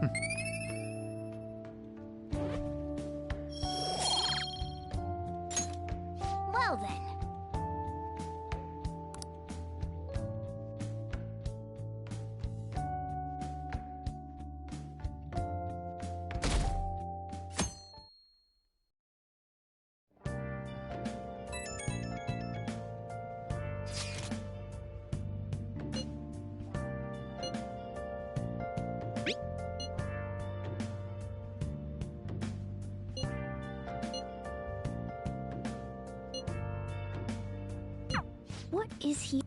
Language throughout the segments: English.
Well then. What is he?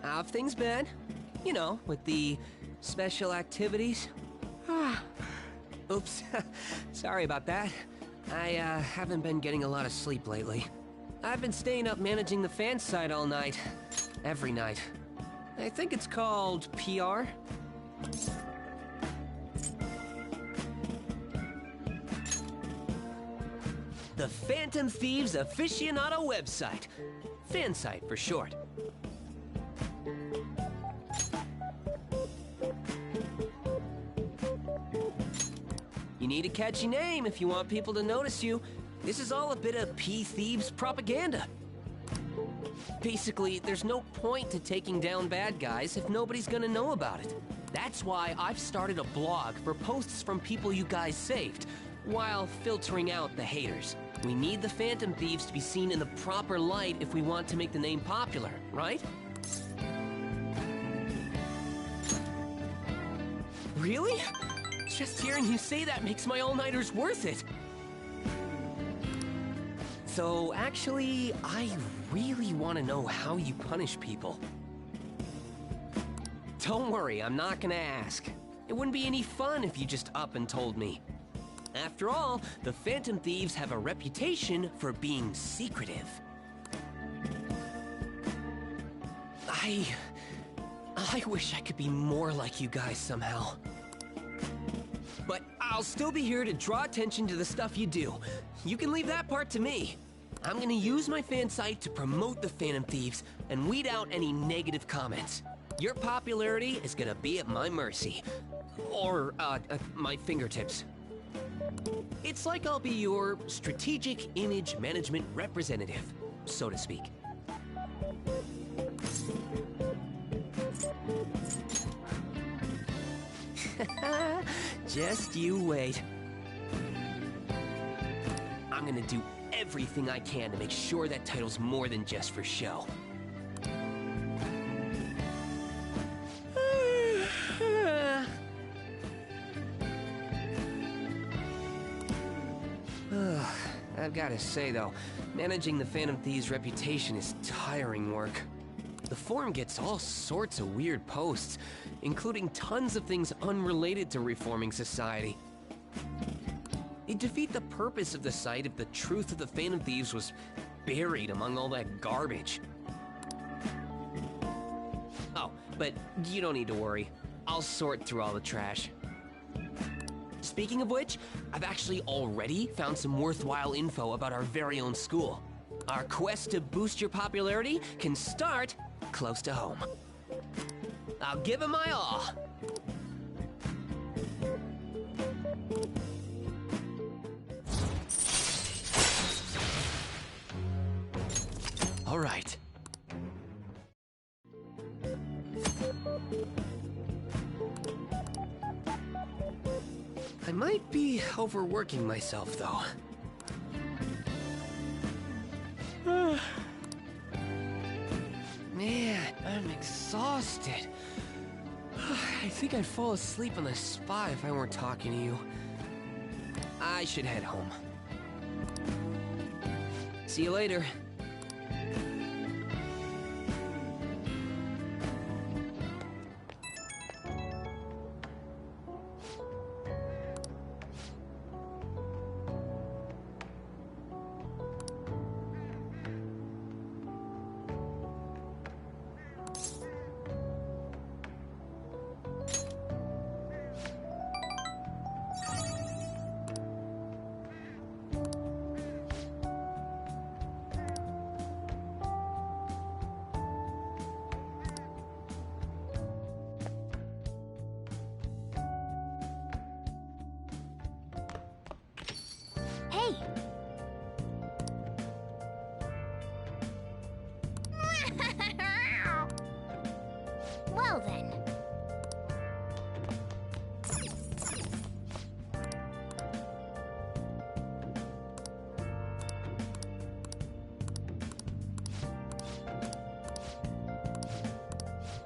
How have things been? You know, with the special activities. Oops. Sorry about that. I haven't been getting a lot of sleep lately. I've been staying up managing the fan site all night. Every night. I think it's called PR. The Phantom Thieves Aficionado website. Fan site for short. You need a catchy name if you want people to notice you. This is all a bit of P-Thieves propaganda. Basically, there's no point to taking down bad guys if nobody's gonna know about it. That's why I've started a blog for posts from people you guys saved, while filtering out the haters. We need the Phantom Thieves to be seen in the proper light if we want to make the name popular, right? Really? Just hearing you say that makes my all-nighters worth it. So, actually, I really want to know how you punish people. Don't worry, I'm not gonna ask. It wouldn't be any fun if you just up and told me. After all, the Phantom Thieves have a reputation for being secretive. I wish I could be more like you guys somehow. But I'll still be here to draw attention to the stuff you do. You can leave that part to me. I'm gonna use my fan site to promote the Phantom Thieves and weed out any negative comments. Your popularity is gonna be at my mercy. Or, my fingertips. It's like I'll be your strategic image management representative, so to speak. Just you wait. I'm gonna do everything I can to make sure that title's more than just for show. I've gotta say though, managing the Phantom Thieves' reputation is tiring work. The forum gets all sorts of weird posts, including tons of things unrelated to reforming society. It'd defeat the purpose of the site if the truth of the Phantom Thieves was buried among all that garbage. Oh, but you don't need to worry. I'll sort through all the trash. Speaking of which, I've actually already found some worthwhile info about our very own school. Our quest to boost your popularity can start close to home. I'll give it my all. All right. I might be overworking myself, though. Man, I'm exhausted. I think I'd fall asleep on the spot if I weren't talking to you. I should head home. See you later. Hey! Well then.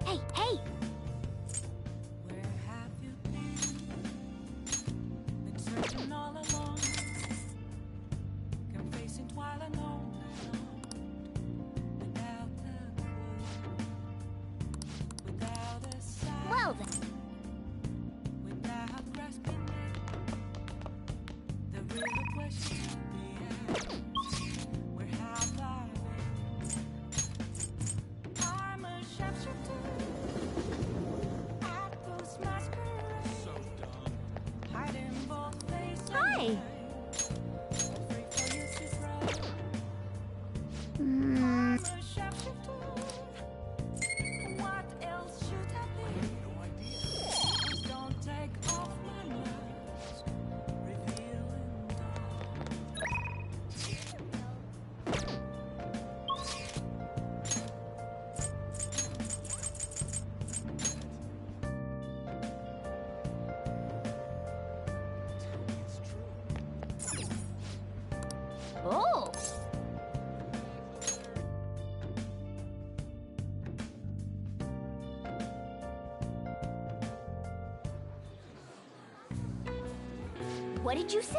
Hey, hey! Where have you been? Been searching all along, kept facing twilight alone, without a clue, without a sign, Well then. without grasping it. The real question to be asked: where have I been? I'm a shapeshifter. Hiding both face and Hi. mind. Afraid for you to try. Mm, I'm a shapeshifter. What else should I be? Please don't take off my mask, revealing oh! What did you say?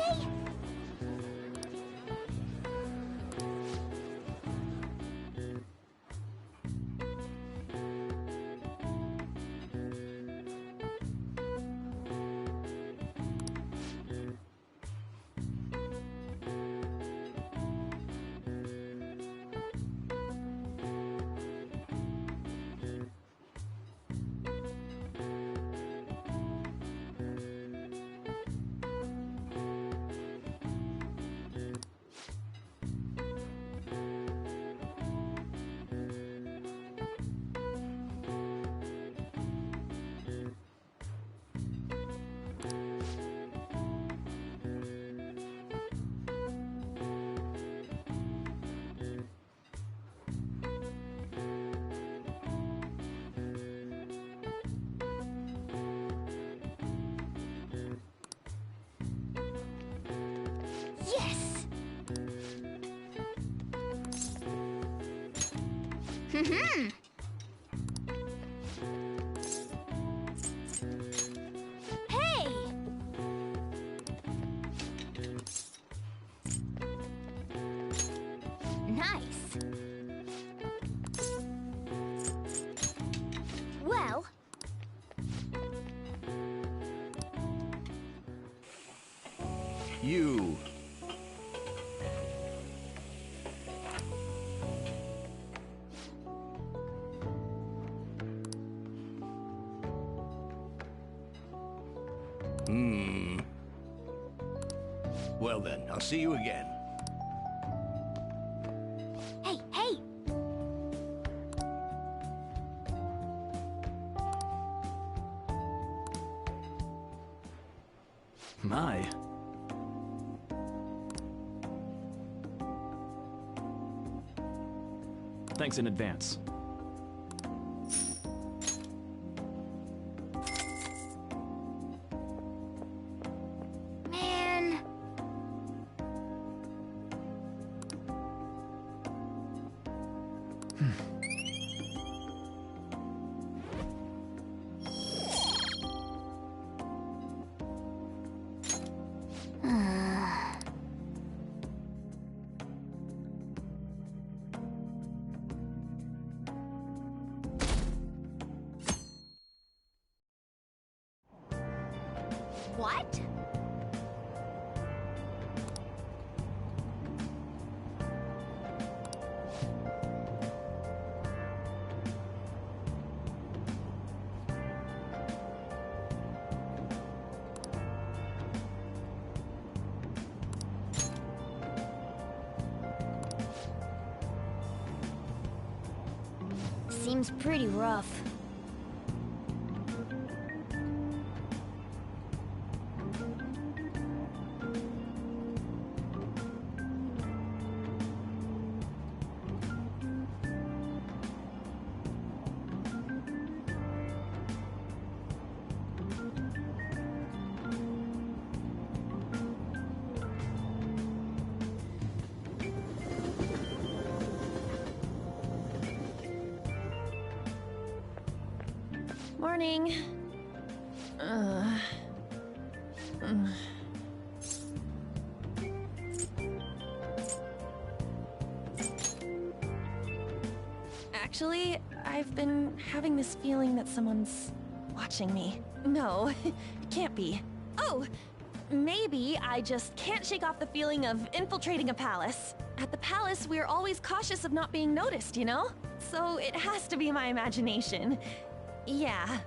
Yes! Hmm. Hey! Nice. Well, You. Well then, I'll see you again. hey, hey! My. Thanks in advance. Man. What? Seems pretty rough. Morning. Actually, I've been having this feeling that someone's watching me. No, it can't be. Oh, maybe I just can't shake off the feeling of infiltrating a palace. At the palace, we're always cautious of not being noticed, you know? So it has to be my imagination. Yeah.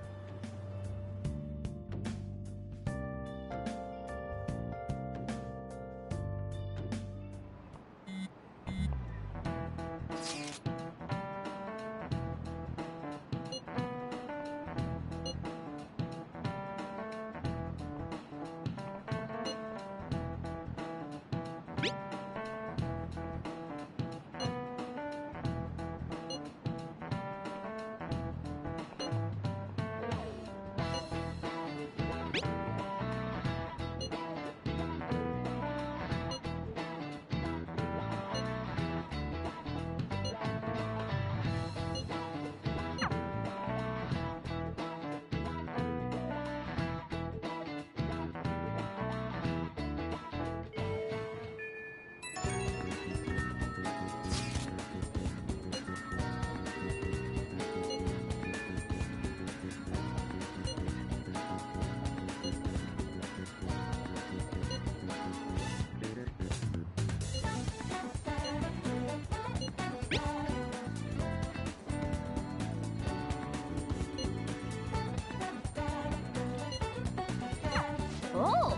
Oh!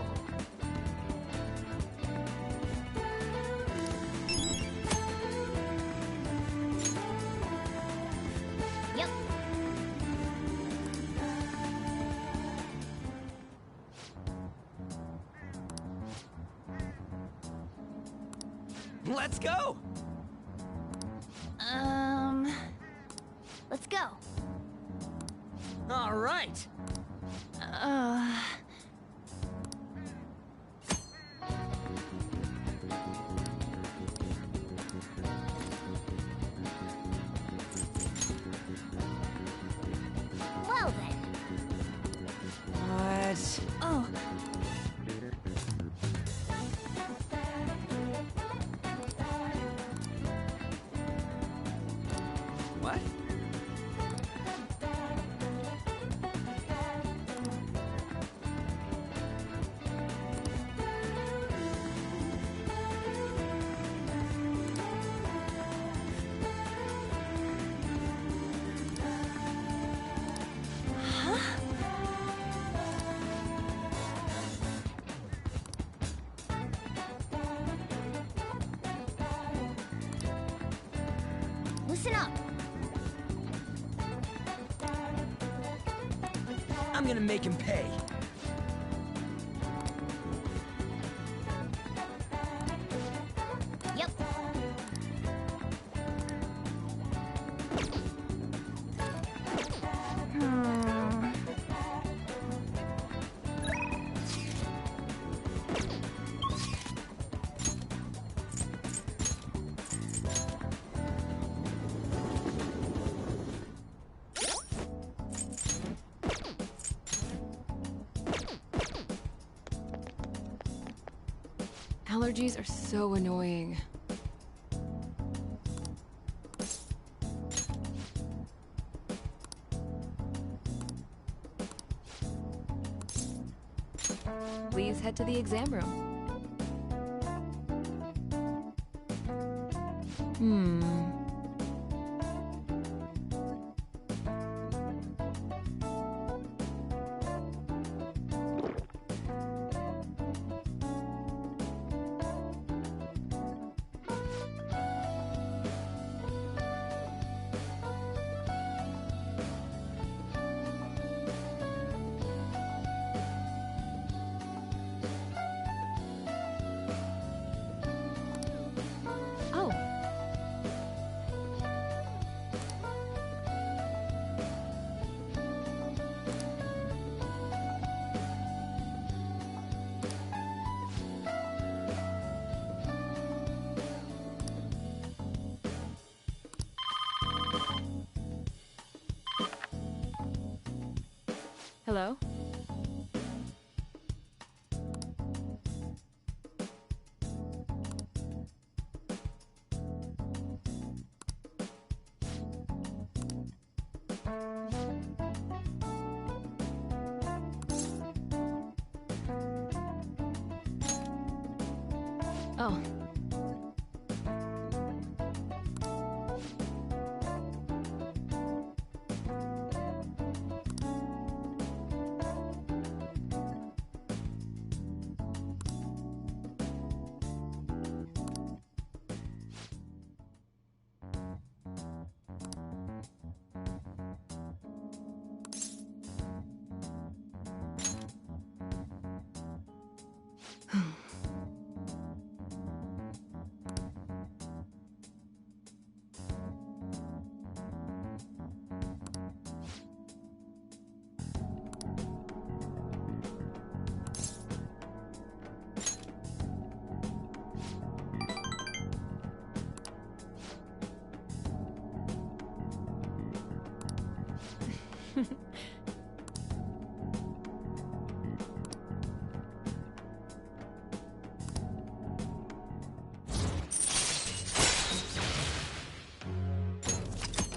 Yep. Let's go! Let's go. All right! Well then. What? Oh, What? Listen up. I'm gonna make him pay. Yep. Allergies are so annoying. Please head to the exam room. Oh, Hello? Oh.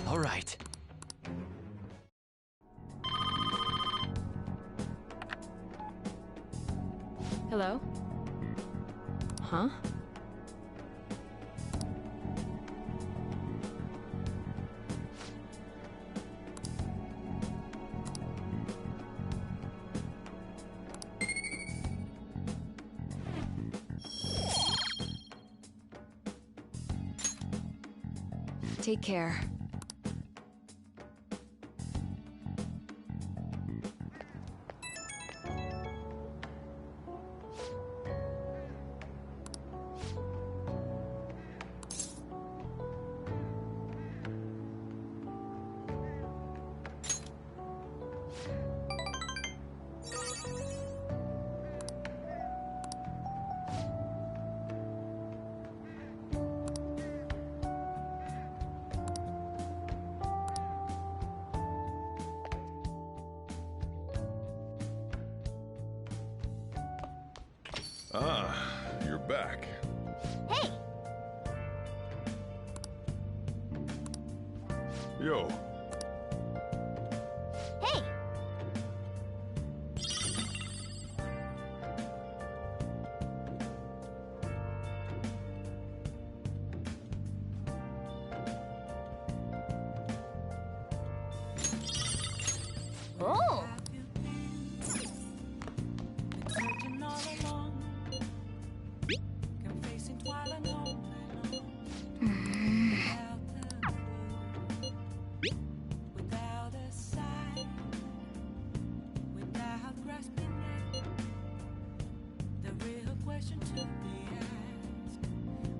All right. Hello? Huh? Take care. Ah, you're back. Hey! Yo, Hey! Oh! Searching all along, confessing twilight home without a clue, without a sign, without grasping it. The real question to be asked: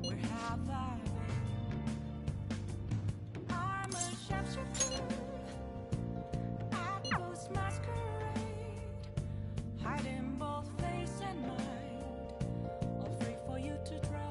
where have I been? I'm a sharpshooter. I post masquerade, hiding both face and mind, all free for you to draw.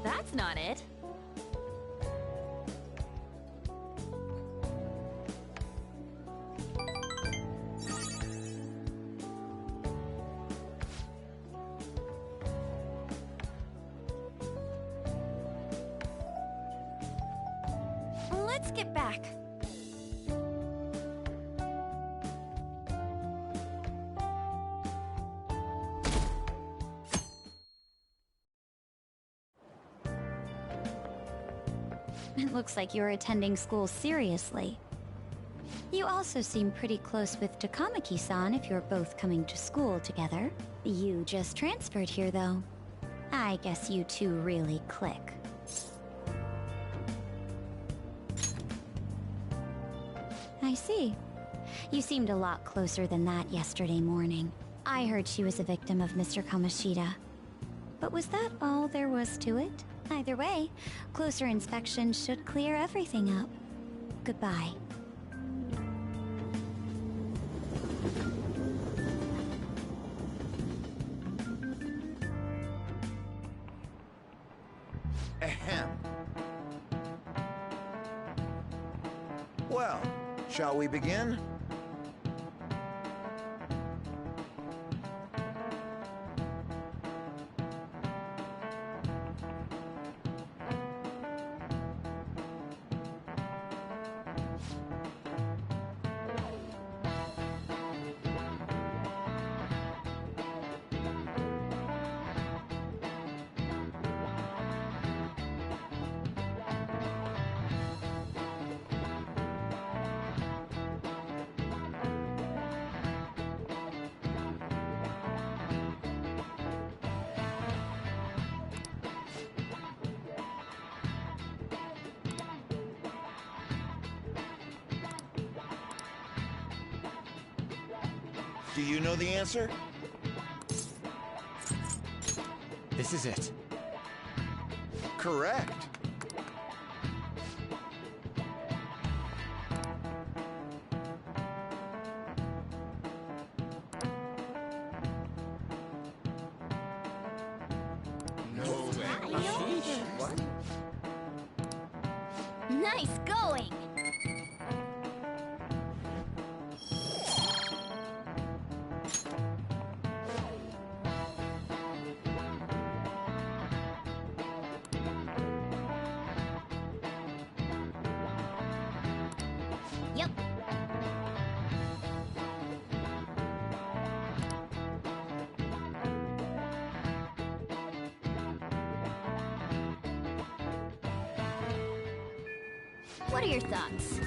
That's not it. Let's get back. It looks like you're attending school seriously. You also seem pretty close with Takamaki-san if you're both coming to school together. You just transferred here, though. I guess you two really click. I see. You seemed a lot closer than that yesterday morning. I heard she was a victim of Mr. Kamoshida. But was that all there was to it? Either way, closer inspection should clear everything up. Goodbye. Ahem. Well, shall we begin? Do you know the answer? This is it. Correct. What? Nice going! Yep. What are your thoughts?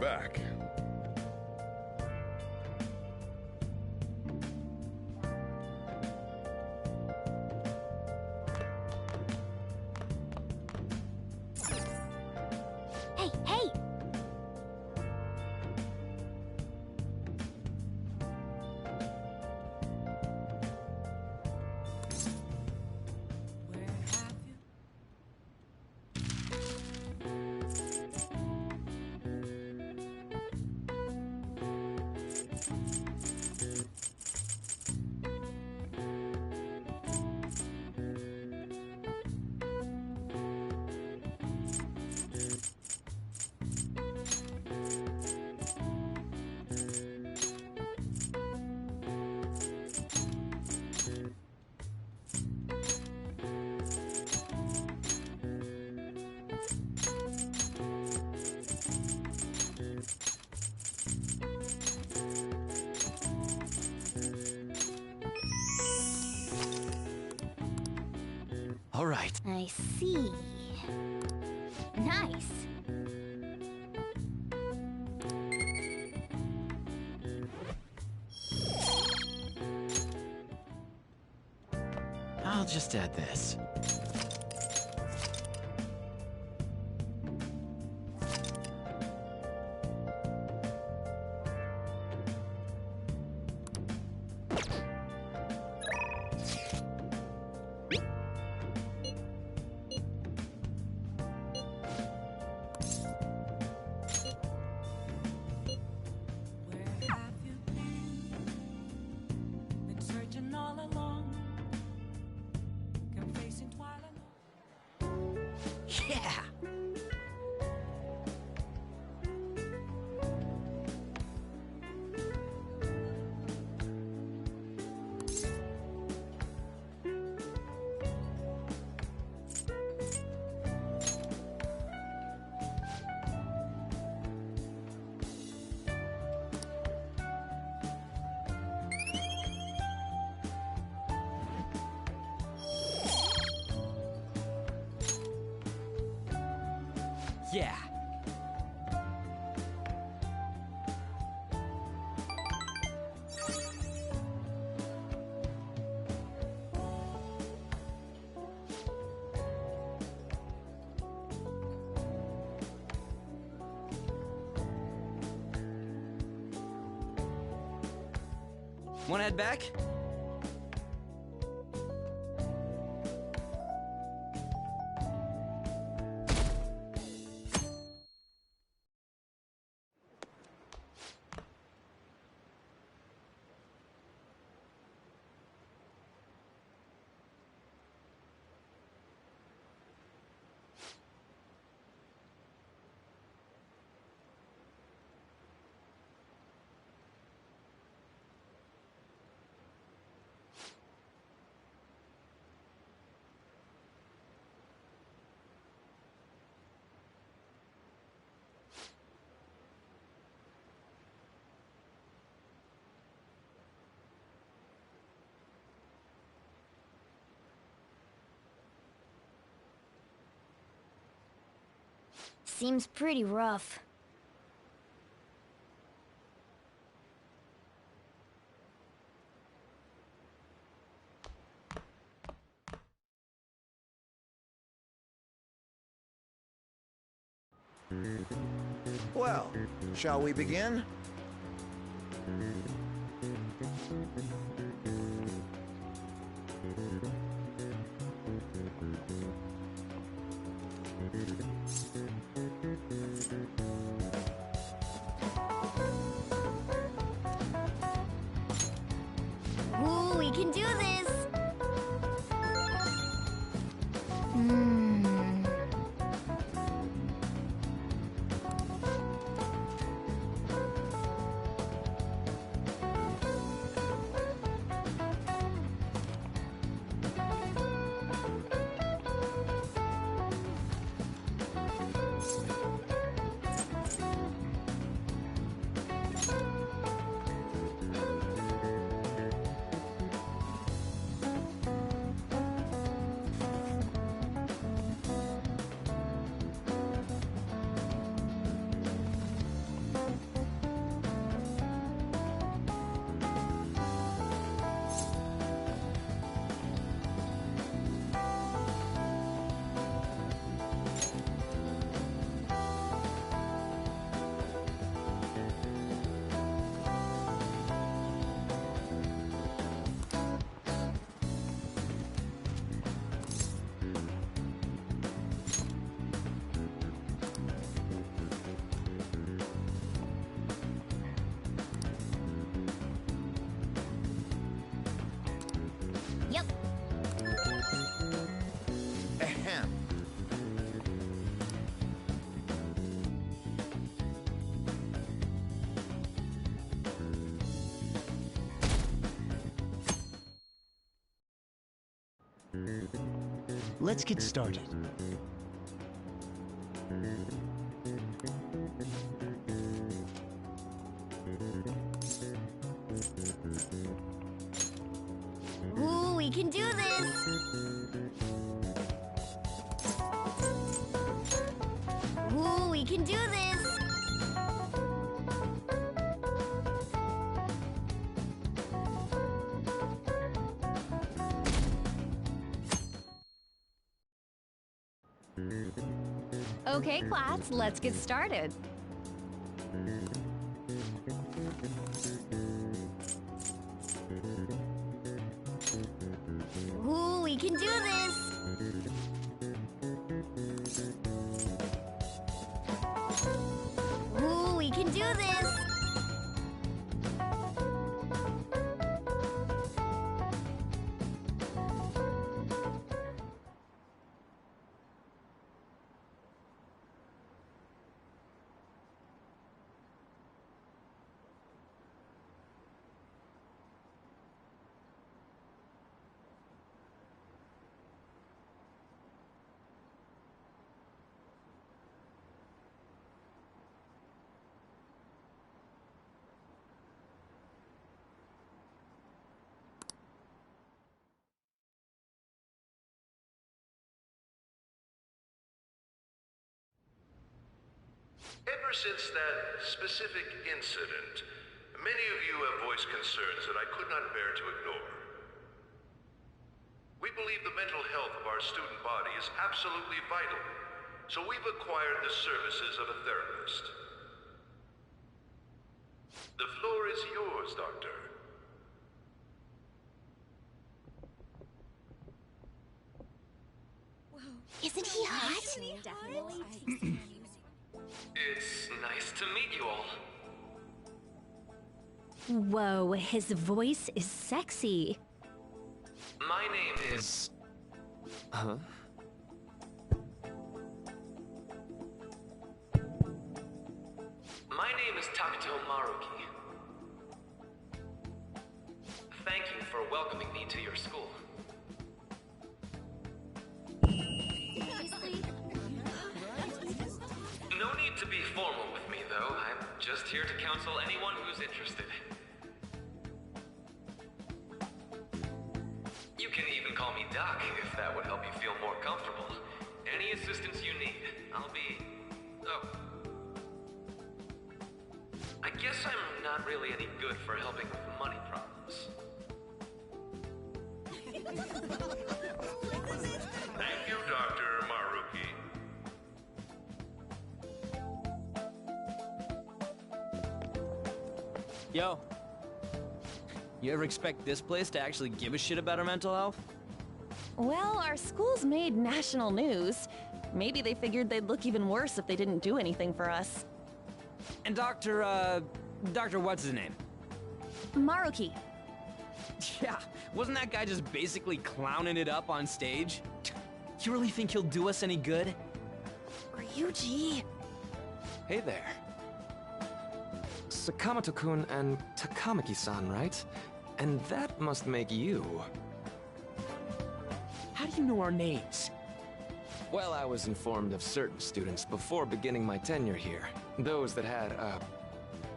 back. Hey, hey! Where have you? All right. I see. Nice. I'll just add this. Where have you been? Been searching all along, confessing twilight. Yeah! Yeah! Wanna head back? Seems pretty rough. Well, shall we begin? Ooh, we can do this! Let's get started. Ooh, we can do this! Ooh, we can do this! Okay, class, let's get started. Ooh, we can do this! Ooh, we can do this! Ever since that specific incident, many of you have voiced concerns that I could not bear to ignore. We believe the mental health of our student body is absolutely vital, so we've acquired the services of a therapist. The floor is yours, Doctor. Isn't he hot? It's nice to meet you all. Whoa, his voice is sexy. My name is... Huh? My name is Takuto Maruki. Thank you for welcoming me to your school. No need to be formal with me, though. I'm just here to counsel anyone who's interested. You can even call me Doc, if that would help you feel more comfortable. Any assistance you need, I'll be... Oh. I guess I'm not really any good for helping with money problems. Thank you, Dr. Maruki. Yo. You ever expect this place to actually give a shit about our mental health? Well, our school's made national news. Maybe they figured they'd look even worse if they didn't do anything for us. And Dr. what's his name? Maruki. Yeah, wasn't that guy just basically clowning it up on stage? You really think he'll do us any good? Ryuji. Hey there. Sakamoto-kun and Takamaki-san, right? And that must make you... How do you know our names? Well, I was informed of certain students before beginning my tenure here. Those that had,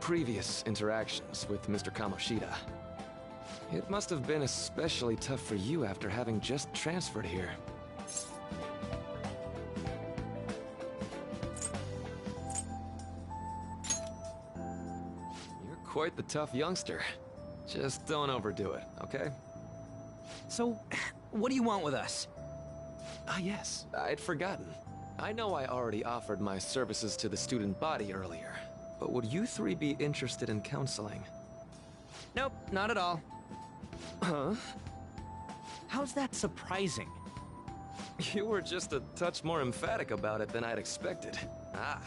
previous interactions with Mr. Kamoshida. It must have been especially tough for you after having just transferred here. You're quite the tough youngster. Just don't overdo it, okay? So, what do you want with us? Ah, yes, I'd forgotten. I know I already offered my services to the student body earlier, but would you three be interested in counseling? Nope, not at all. Huh? How's that surprising? You were just a touch more emphatic about it than I'd expected. Ah,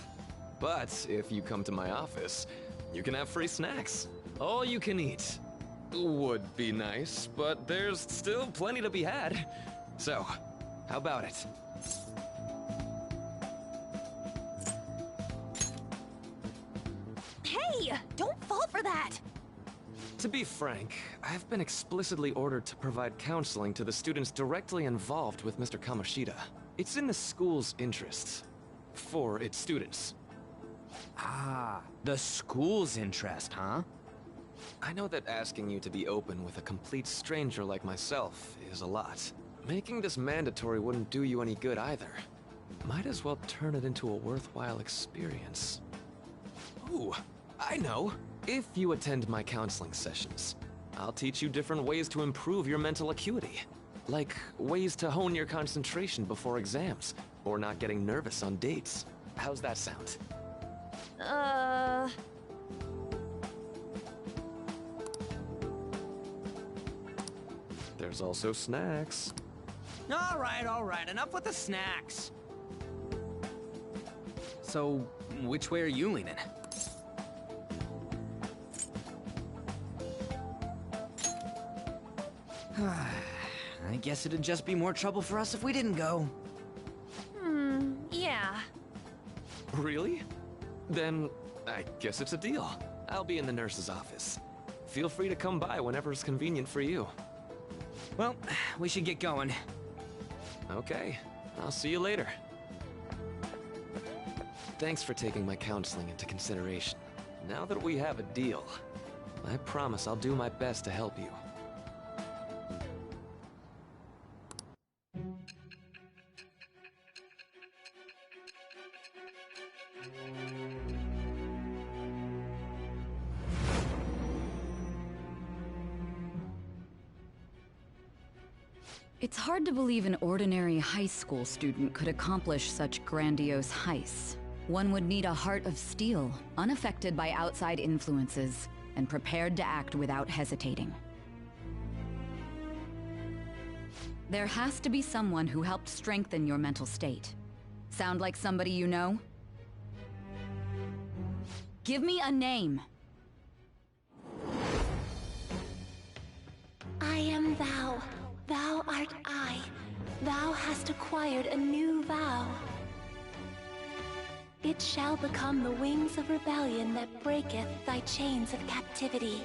but if you come to my office, you can have free snacks. All you can eat. Would be nice, but there's still plenty to be had. So, how about it? Hey! Don't fall for that! To be frank, I've been explicitly ordered to provide counseling to the students directly involved with Mr. Kamoshida. It's in the school's interests. For its students. Ah, the school's interest, huh? I know that asking you to be open with a complete stranger like myself is a lot. Making this mandatory wouldn't do you any good either. Might as well turn it into a worthwhile experience. Ooh, I know. If you attend my counseling sessions, I'll teach you different ways to improve your mental acuity. Like ways to hone your concentration before exams, or not getting nervous on dates. How's that sound? There's also snacks. All right, enough with the snacks. So, which way are you leaning? I guess it'd just be more trouble for us if we didn't go. Yeah. Really? Then, I guess it's a deal. I'll be in the nurse's office. Feel free to come by whenever it's convenient for you. Well, we should get going. Okay, I'll see you later. Thanks for taking my counseling into consideration. Now that we have a deal, I promise I'll do my best to help you. It's hard to believe an ordinary high school student could accomplish such grandiose heists. One would need a heart of steel, unaffected by outside influences, and prepared to act without hesitating. There has to be someone who helped strengthen your mental state. Sound like somebody you know? Give me a name! I am thou. Thou art I. Thou hast acquired a new vow. It shall become the wings of rebellion that breaketh thy chains of captivity.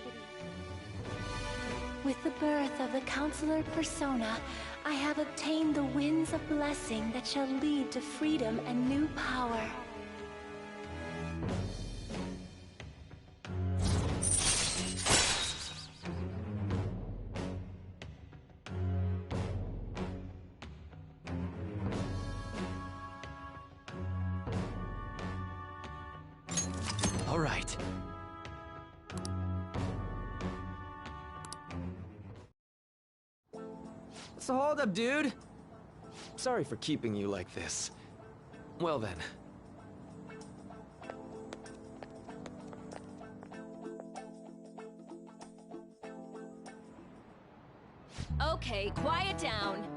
With the birth of the Counselor Persona, I have obtained the winds of blessing that shall lead to freedom and new power. All right. So hold up, dude. Sorry for keeping you like this. Well then. Okay, quiet down.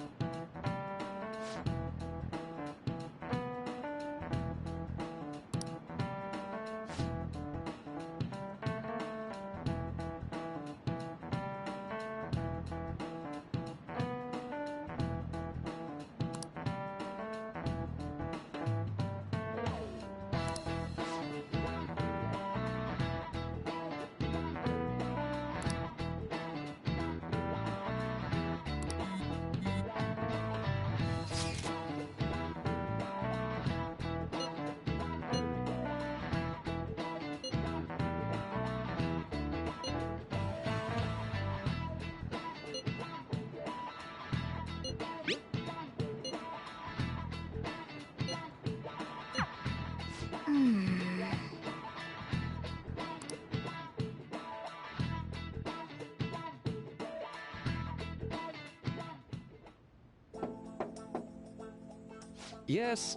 Yes.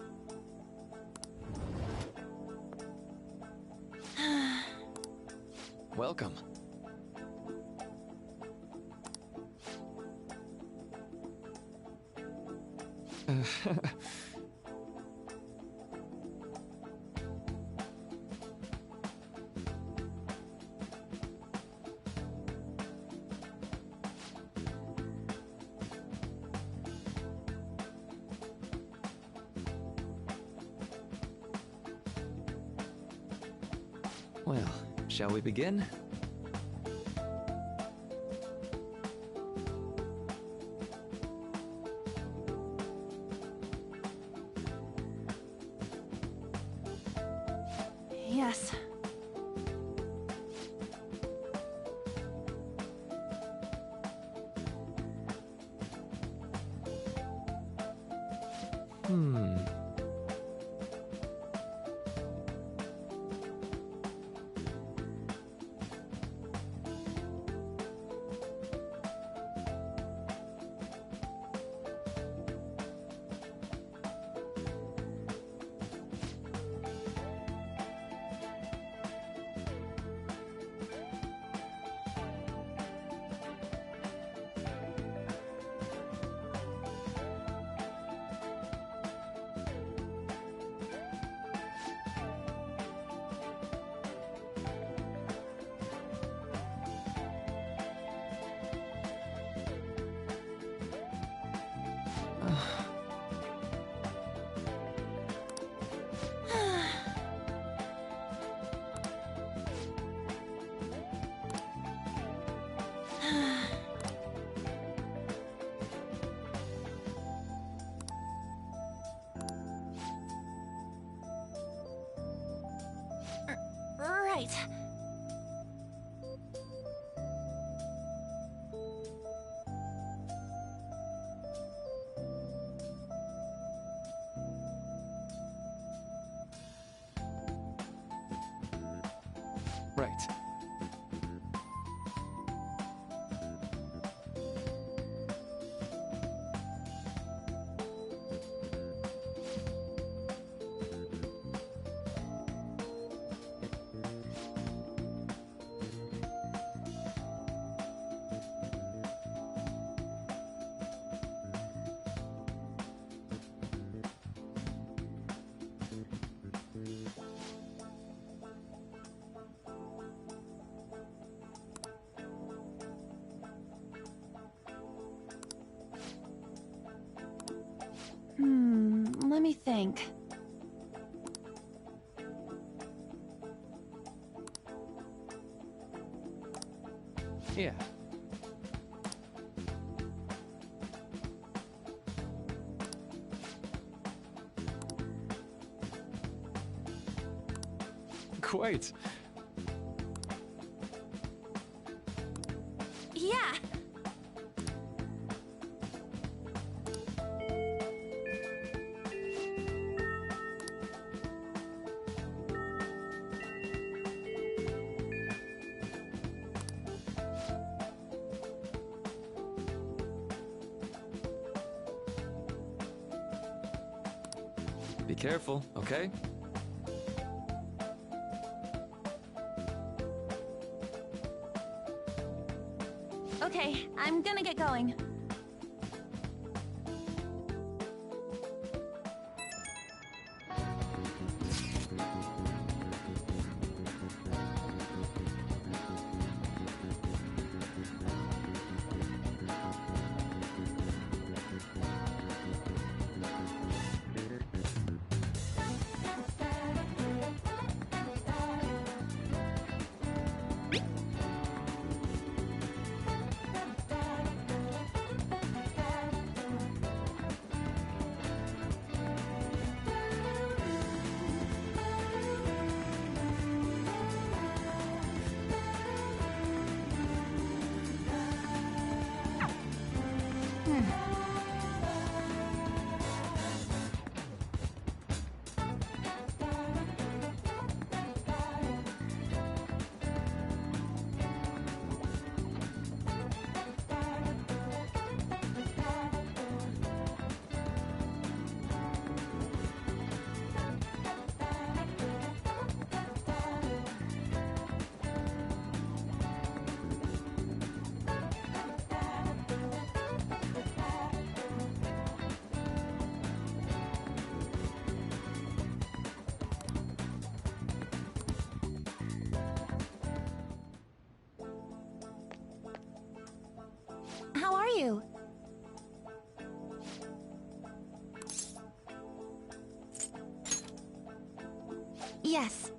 Welcome. Well, shall we begin? guess. Right. Right. Let me think. Yeah. Quite. Yeah. Be careful, okay? Okay, I'm gonna get going. How are you? Yes.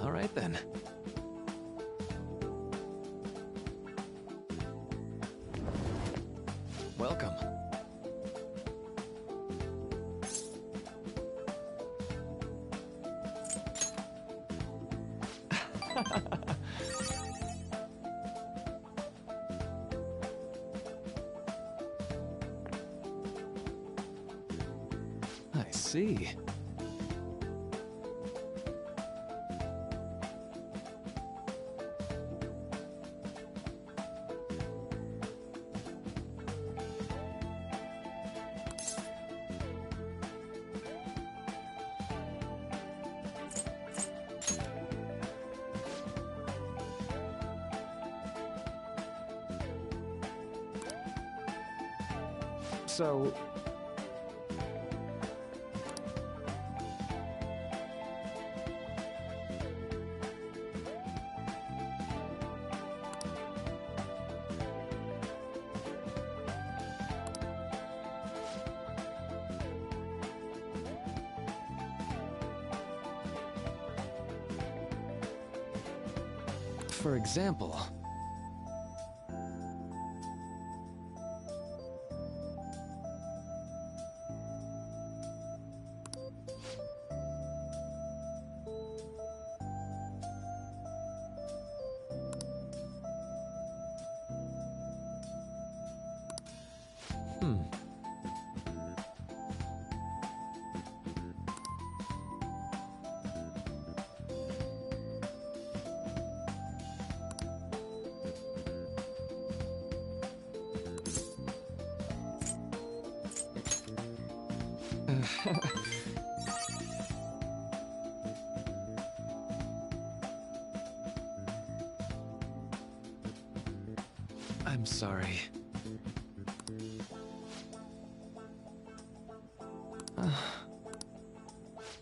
All right then. Welcome. I see. So... For example... I'm sorry.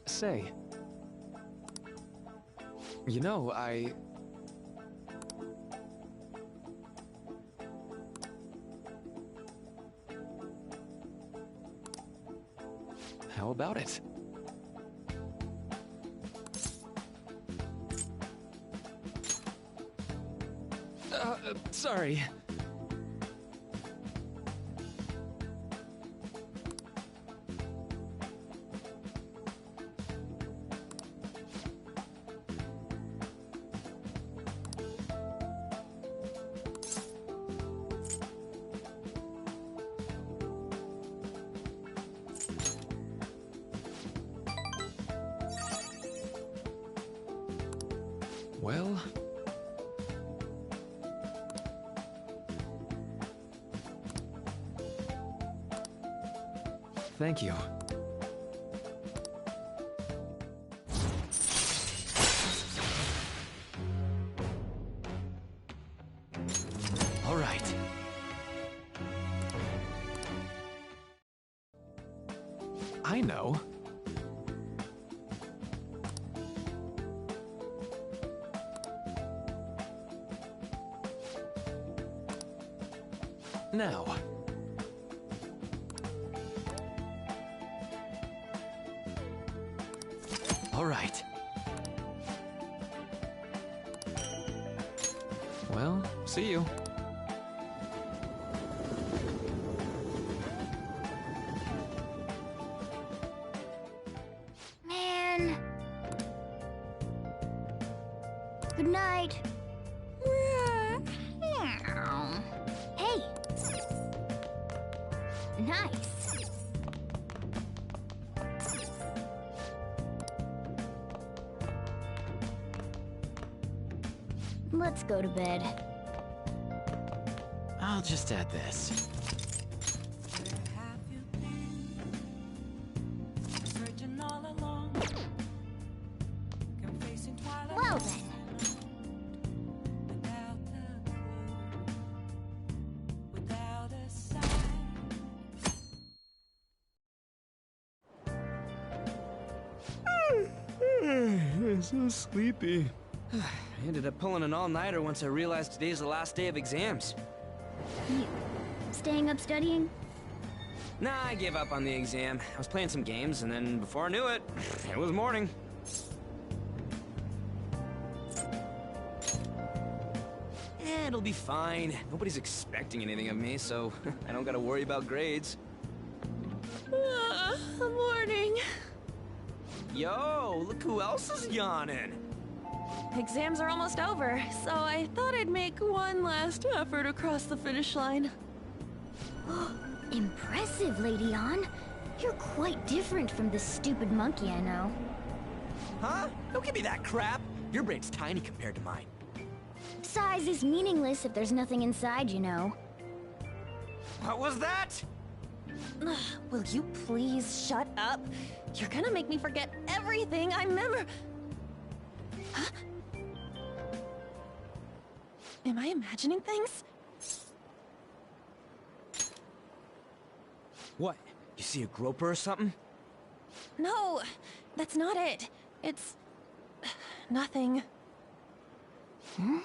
Say... You know, How about it? Sorry. Well... Thank you. All right. I know. Now. All right. Well, see you. Man. Good night. Hey. Nice. Let's go to bed. I'll just add this. Well then. I'm so sleepy. I ended up pulling an all-nighter once I realized today's the last day of exams. You staying up studying? Nah, I gave up on the exam. I was playing some games, and then before I knew it, it was morning. It'll be fine. Nobody's expecting anything of me, so I don't gotta worry about grades. Morning. Yo, look who else is yawning. Exams are almost over, so I thought I'd make one last effort across the finish line. Impressive, Lady Ann. You're quite different from this stupid monkey I know. Huh? Don't give me that crap. Your brain's tiny compared to mine. Size is meaningless if there's nothing inside, you know. What was that? Will you please shut up? You're gonna make me forget everything I remember. Huh? Am I imagining things? What? You see a groper or something? No, that's not it. It's... nothing. Hmm?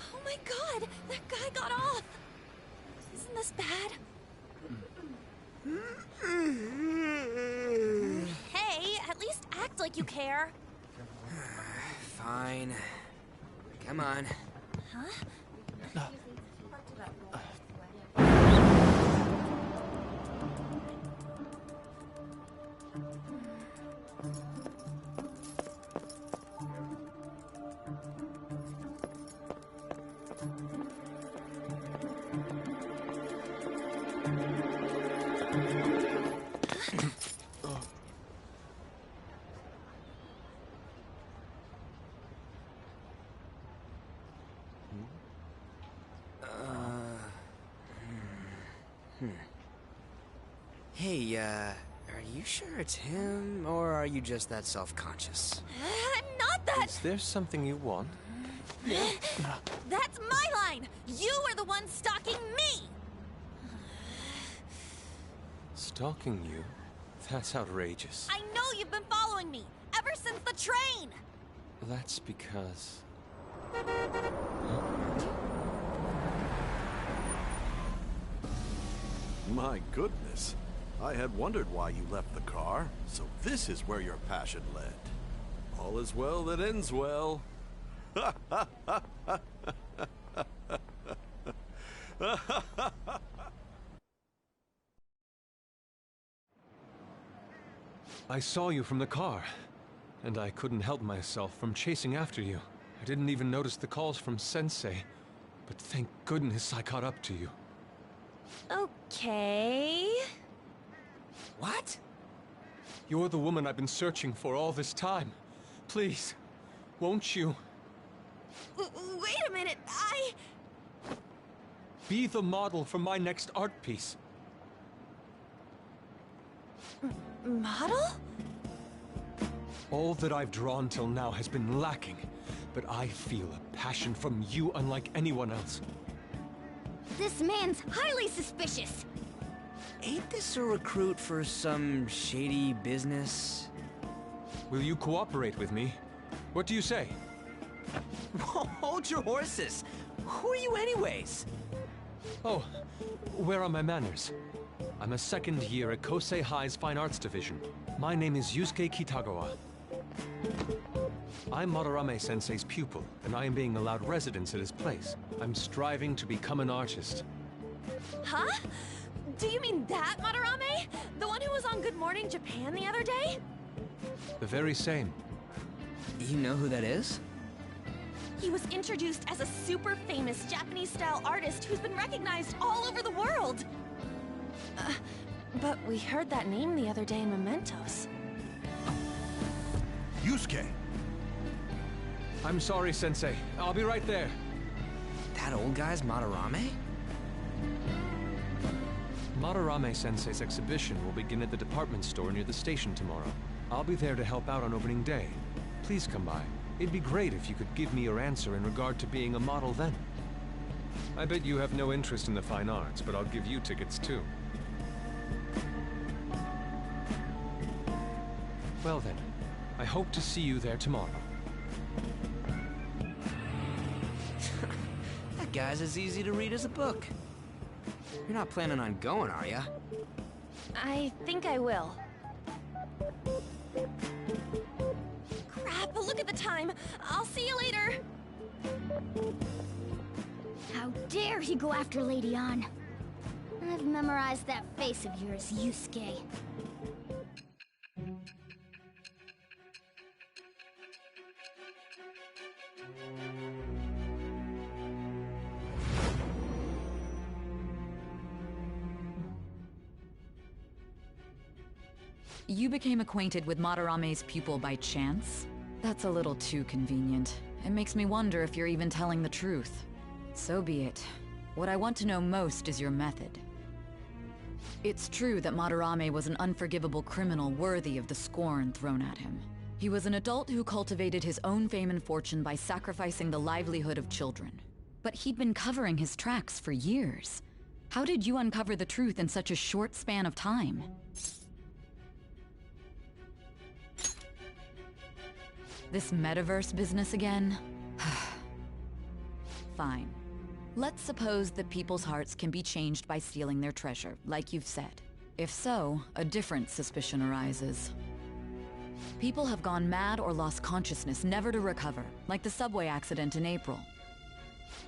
Oh my god! That guy got off! Isn't this bad? Hey, at least act like you care. Fine. Come on. Huh? Hey, are you sure it's him, or are you just that self-conscious? I'm not that... Is there something you want? That's my line! You are the one stalking me! Stalking you? That's outrageous. I know you've been following me, ever since the train! That's because... My goodness. I had wondered why you left the car, so this is where your passion led. All is well that ends well. I saw you from the car, and I couldn't help myself from chasing after you. I didn't even notice the calls from Sensei, but thank goodness I caught up to you. Okay... What? You're the woman I've been searching for all this time. Please, won't you? Wait a minute, Be the model for my next art piece. Model? All that I've drawn till now has been lacking, but I feel a passion from you unlike anyone else. This man's highly suspicious. Ain't this a recruit for some shady business? Will you cooperate with me? What do you say? Hold your horses! Who are you anyways? Oh, where are my manners? I'm a second year at Kosei High's Fine Arts Division. My name is Yusuke Kitagawa. I'm Madarame-sensei's pupil, and I am being allowed residence at his place. I'm striving to become an artist. Huh? Do you mean that Madarame? The one who was on Good Morning Japan the other day? The very same. You know who that is? He was introduced as a super famous Japanese-style artist who's been recognized all over the world. But we heard that name the other day in Mementos. Yusuke! I'm sorry, Sensei. I'll be right there. That old guy's Madarame? Madarame-sensei's exhibition will begin at the department store near the station tomorrow. I'll be there to help out on opening day. Please come by. It'd be great if you could give me your answer in regard to being a model then. I bet you have no interest in the fine arts, but I'll give you tickets too. Well then, I hope to see you there tomorrow. That guy's as easy to read as a book. You're not planning on going, are ya? I think I will. Crap, look at the time. I'll see you later. How dare he go after Lady Ann? I've memorized that face of yours, Yusuke. You became acquainted with Madarame's pupil by chance? That's a little too convenient. It makes me wonder if you're even telling the truth. So be it. What I want to know most is your method. It's true that Madarame was an unforgivable criminal worthy of the scorn thrown at him. He was an adult who cultivated his own fame and fortune by sacrificing the livelihood of children. But he'd been covering his tracks for years. How did you uncover the truth in such a short span of time? This metaverse business again? Fine. Let's suppose that people's hearts can be changed by stealing their treasure, like you've said. If so, a different suspicion arises. People have gone mad or lost consciousness, never to recover, like the subway accident in April.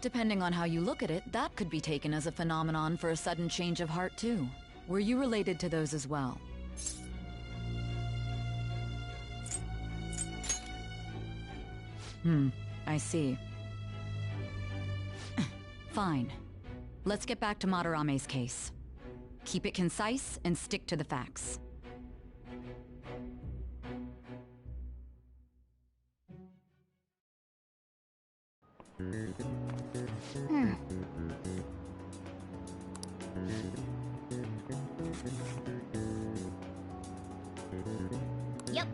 Depending on how you look at it, that could be taken as a phenomenon for a sudden change of heart too. Were you related to those as well? I see. Fine. Let's get back to Madarame's case. Keep it concise and stick to the facts. Yep.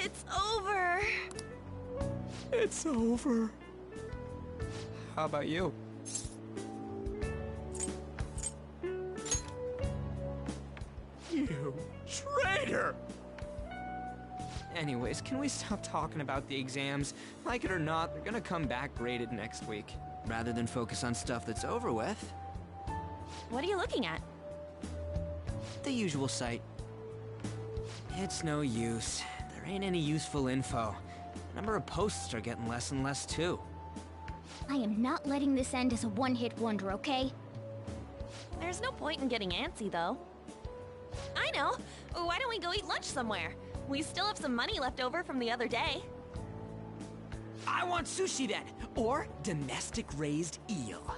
It's over. It's over. How about you? You traitor! Anyways, can we stop talking about the exams? Like it or not, they're gonna come back graded next week. Rather than focus on stuff that's over with. What are you looking at? The usual site. It's no use. There ain't any useful info. Number of posts are getting less and less too. I am not letting this end as a one-hit wonder, okay? There's no point in getting antsy, though. I know! Why don't we go eat lunch somewhere? We still have some money left over from the other day. I want sushi then! Or domestic-raised eel.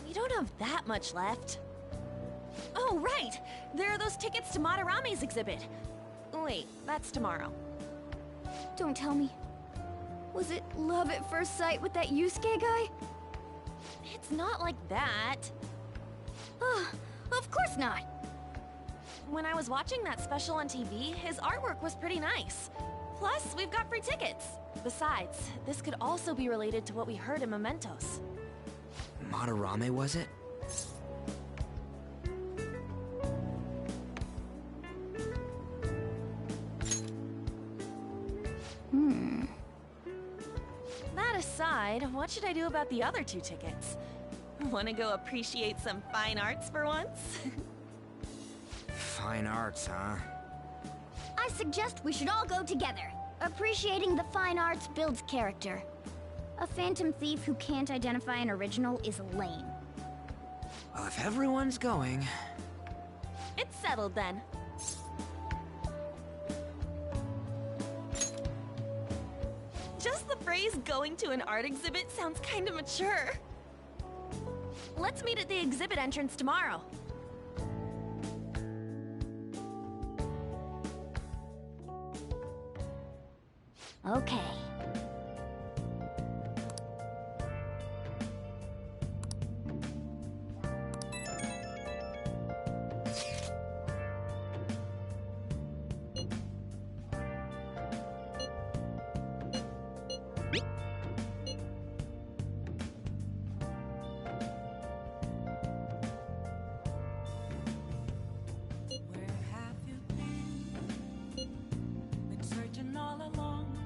We don't have that much left. Oh, right! There are those tickets to Madarame's exhibit. Wait, that's tomorrow. Don't tell me. Was it love at first sight with that Yusuke guy? It's not like that. Of course not. When I was watching that special on TV, his artwork was pretty nice. Plus, we've got free tickets. Besides, this could also be related to what we heard in Mementos. Madarame, was it? That aside, what should I do about the other 2 tickets? Want to go appreciate some fine arts for once? Fine arts, huh? I suggest we should all go together. Appreciating the fine arts builds character. A phantom thief who can't identify an original is lame. Well, if everyone's going... It's settled then. Just the phrase going to an art exhibit sounds kind of mature. let's meet at the exhibit entrance tomorrow. Okay. Where have you been? Been searching all along,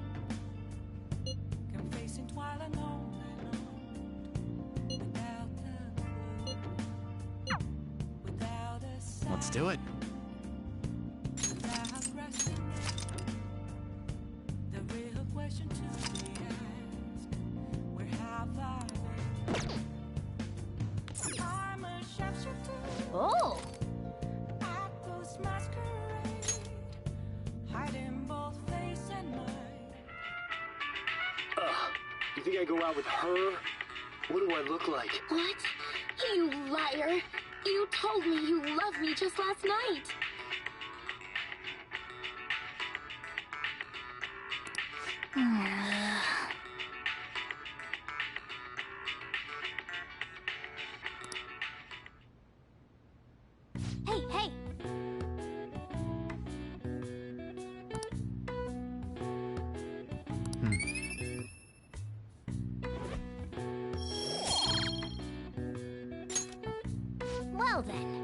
confessing twilight on and on, without a clue, without a sign, Let's do it. without resting. The real question to be asked: where have I been? I'm a sharpshooter. Oh! At ghost masquerade, hiding both face and mind. You think I go out with her? What do I look like? What? You liar! You told me you loved me just last night! Hey, hey! Well then.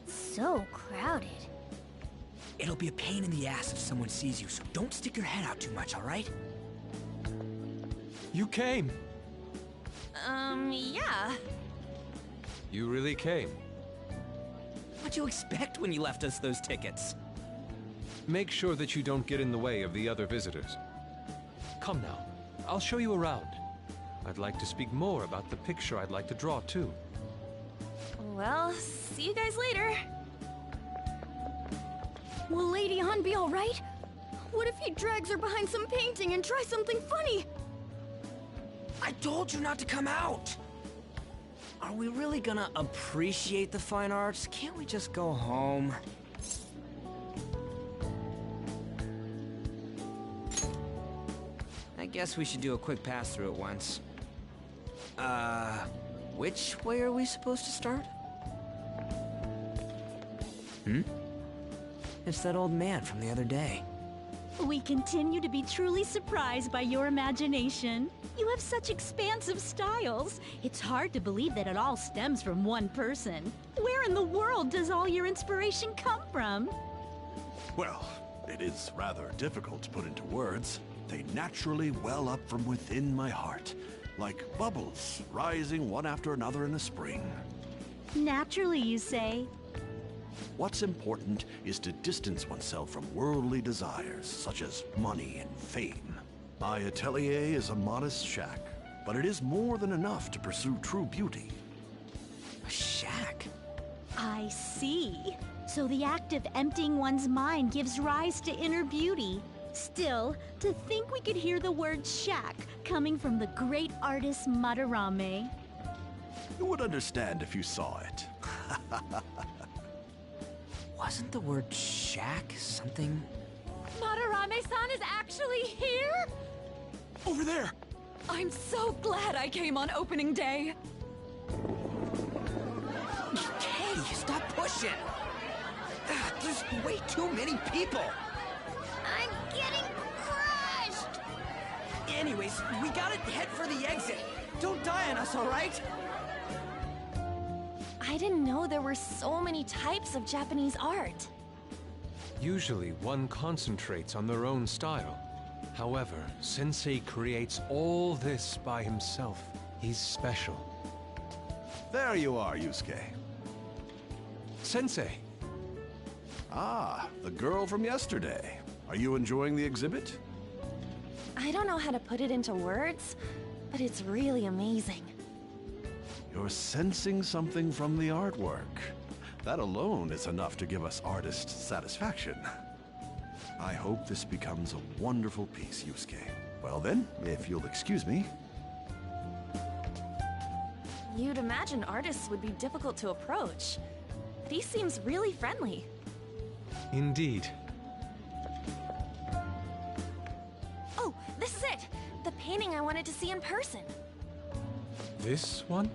So crowded. It'll be a pain in the ass if someone sees you, so don't stick your head out too much, all right? You came. Yeah. You really came. What'd you expect when you left us those tickets? Make sure that you don't get in the way of the other visitors. Come now. I'll show you around. I'd like to speak more about the picture I'd like to draw, too. Well, see you guys later. Will Lady Han be alright? What if he drags her behind some painting and tries something funny? I told you not to come out! Are we really gonna appreciate the fine arts? Can't we just go home? I guess we should do a quick pass through at once. Which way are we supposed to start? It's that old man from the other day. We continue to be truly surprised by your imagination. You have such expansive styles. It's hard to believe that it all stems from one person. Where in the world does all your inspiration come from? Well, it is rather difficult to put into words. They naturally well up from within my heart, like bubbles rising one after another in the spring. Naturally, you say. What's important is to distance oneself from worldly desires, such as money and fame. My atelier is a modest shack, but it is more than enough to pursue true beauty. A shack? I see. So the act of emptying one's mind gives rise to inner beauty. Still, to think we could hear the word shack coming from the great artist Madarame. You would understand if you saw it. Wasn't the word shack something? Madarame-san is actually here? Over there! I'm so glad I came on opening day. Hey, stop pushing! There's way too many people! I'm getting crushed! Anyways, we gotta head for the exit. Don't die on us, alright? I didn't know there were so many types of Japanese art. Usually, one concentrates on their own style. However, Sensei creates all this by himself. He's special. There you are, Yusuke. Sensei! Ah, the girl from yesterday. Are you enjoying the exhibit? I don't know how to put it into words, but it's really amazing. You're sensing something from the artwork. That alone is enough to give us artist satisfaction. I hope this becomes a wonderful piece, Yusuke. Well then, if you'll excuse me. You'd imagine artists would be difficult to approach. But he seems really friendly. Indeed. Oh, this is it! The painting I wanted to see in person. This one?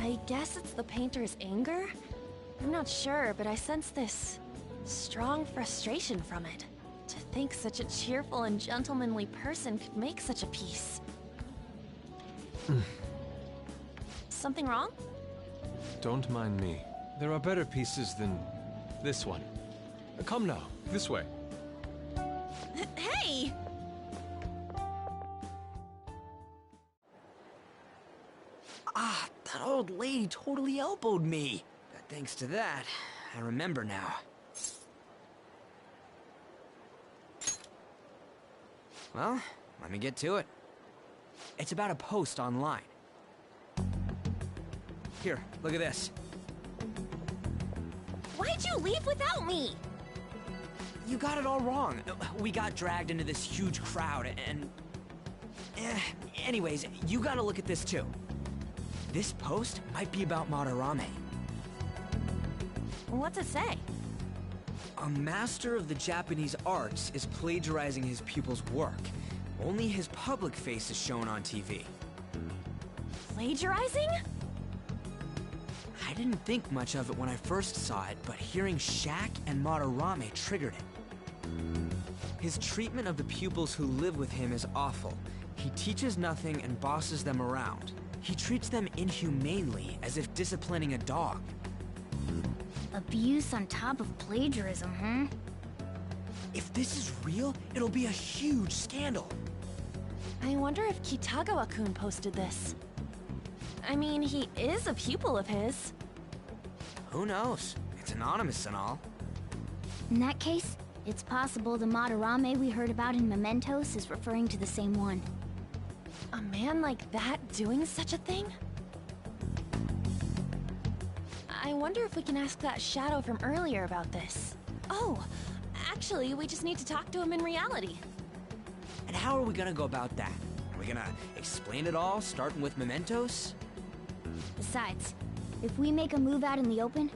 I guess it's the painter's anger? I'm not sure, but I sense this strong frustration from it. To think such a cheerful and gentlemanly person could make such a piece. Something wrong? Don't mind me. There are better pieces than this one. Come now, this way. Hey! Ah, that old lady totally elbowed me. But thanks to that, I remember now. Well, let me get to it. It's about a post online. Here, look at this. Why'd you leave without me? You got it all wrong. We got dragged into this huge crowd and... anyways, you gotta look at this too. This post might be about Madarame. What's it say? A master of the Japanese arts is plagiarizing his pupil's work. Only his public face is shown on TV. Plagiarizing? I didn't think much of it when I first saw it, but hearing Shaq and Madarame triggered it. His treatment of the pupils who live with him is awful. He teaches nothing and bosses them around. He treats them inhumanely, as if disciplining a dog. Abuse on top of plagiarism, huh? If this is real, it'll be a huge scandal. I wonder if Kitagawa-kun posted this. I mean, he is a pupil of his. Who knows? It's anonymous and all. In that case, it's possible the Madarame we heard about in Mementos is referring to the same one. A man like that doing such a thing? I wonder if we can ask that shadow from earlier about this. Oh, actually, we just need to talk to him in reality. And how are we gonna go about that? Are we gonna explain it all, starting with Mementos? Besides, if we make a move out in the open,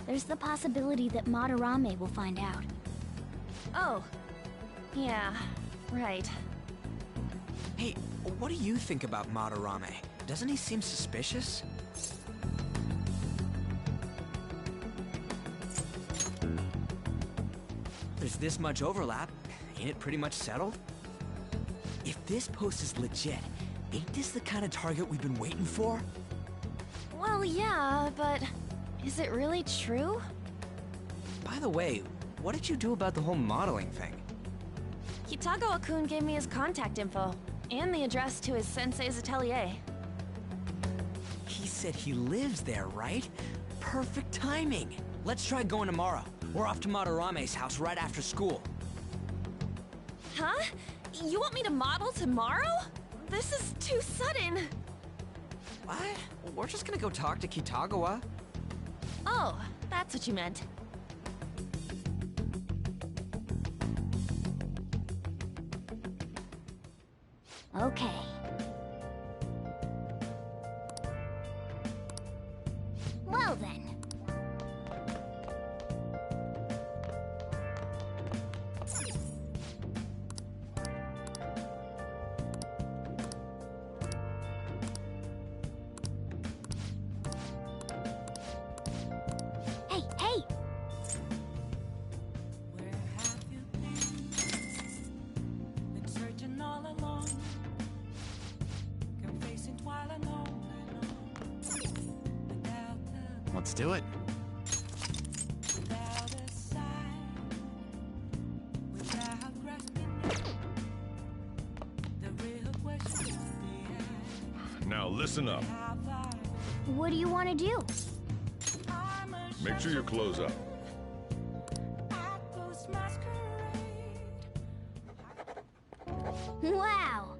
there's the possibility that Madarame will find out. Oh, yeah, right. Hey, what do you think about Madarame? Doesn't he seem suspicious? There's this much overlap. Ain't it pretty much settled? If this post is legit, ain't this the kind of target we've been waiting for? Well, yeah, but is it really true? By the way, what did you do about the whole modeling thing? Kitagawa-kun gave me his contact info, and the address to his sensei's atelier. He said he lives there, right? Perfect timing. Let's try going tomorrow. We're off to Madarame's house right after school. Huh? You want me to model tomorrow? This is too sudden. What? We're just gonna go talk to Kitagawa. Oh, that's what you meant. Okay. Well then. Hey, hey! Where have you been? Been searching all along Let's do it. Without a sign, without grasping the real question to be asked. Now listen up. What do you want to do? Make sure your clothes up. Ghost masquerade. Wow!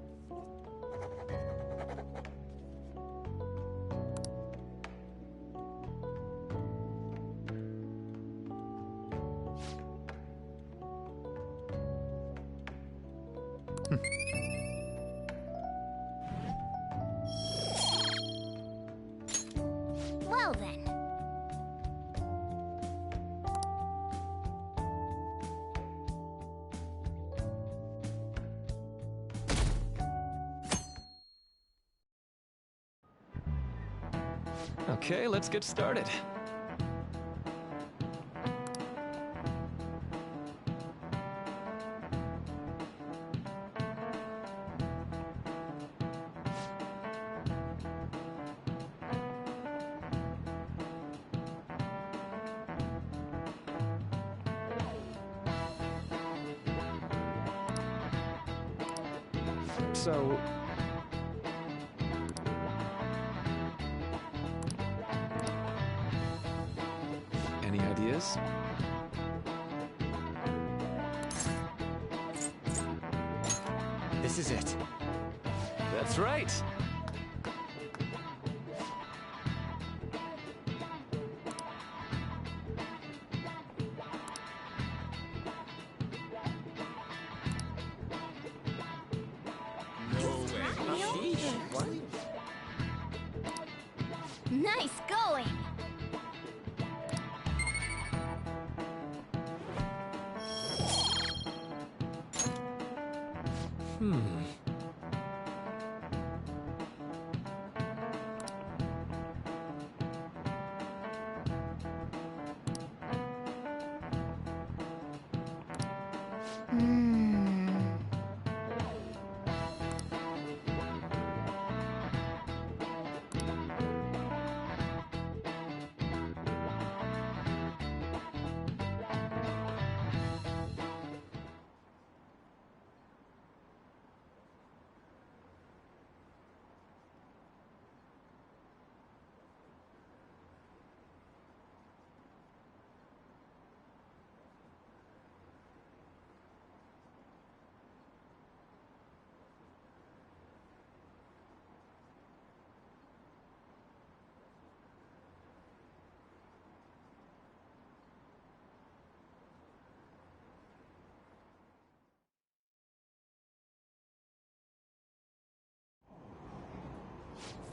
Well then. Okay, let's get started. So... Any ideas? This is it. That's right. Nice going!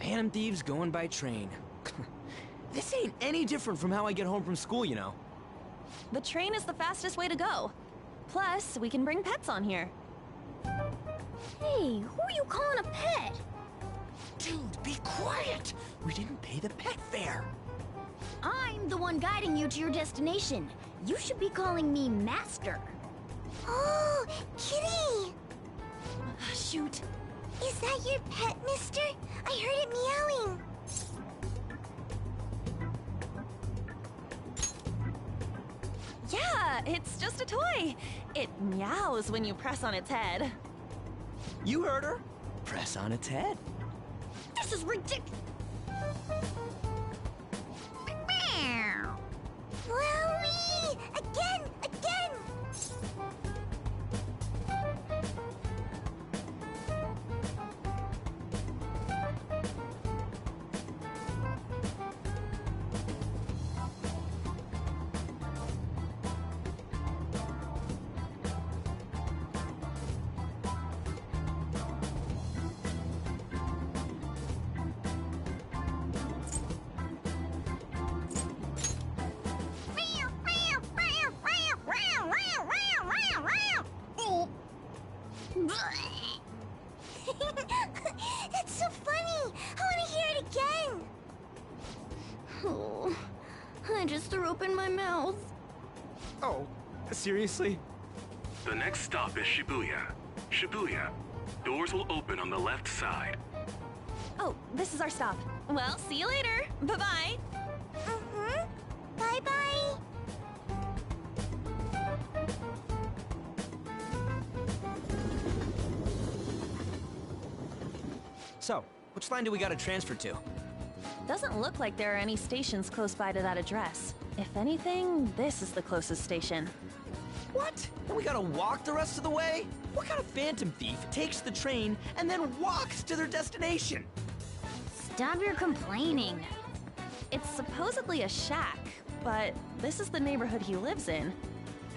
Phantom Thieves going by train. This ain't any different from how I get home from school, you know. The train is the fastest way to go. Plus, we can bring pets on here. Hey, who are you calling a pet? Dude, be quiet! We didn't pay the pet fare. I'm the one guiding you to your destination. You should be calling me Master. Oh, Kitty! Shoot. Is that your pet, mister? I heard it meowing. Yeah, it's just a toy. It meows when you press on its head. You heard her. Press on its head. This is ridiculous. Wowie! Again! Again! That's so funny! I want to hear it again! Oh, I just threw open my mouth. Oh, seriously? The next stop is Shibuya. Shibuya. Doors will open on the left side. Oh, this is our stop. Well, see you later. Bye-bye. Mm-hmm. So, which line do we gotta transfer to? Doesn't look like there are any stations close by to that address. If anything, this is the closest station. What? And we gotta walk the rest of the way? What kind of phantom thief takes the train and then walks to their destination? Stop your complaining. It's supposedly a shack, but this is the neighborhood he lives in.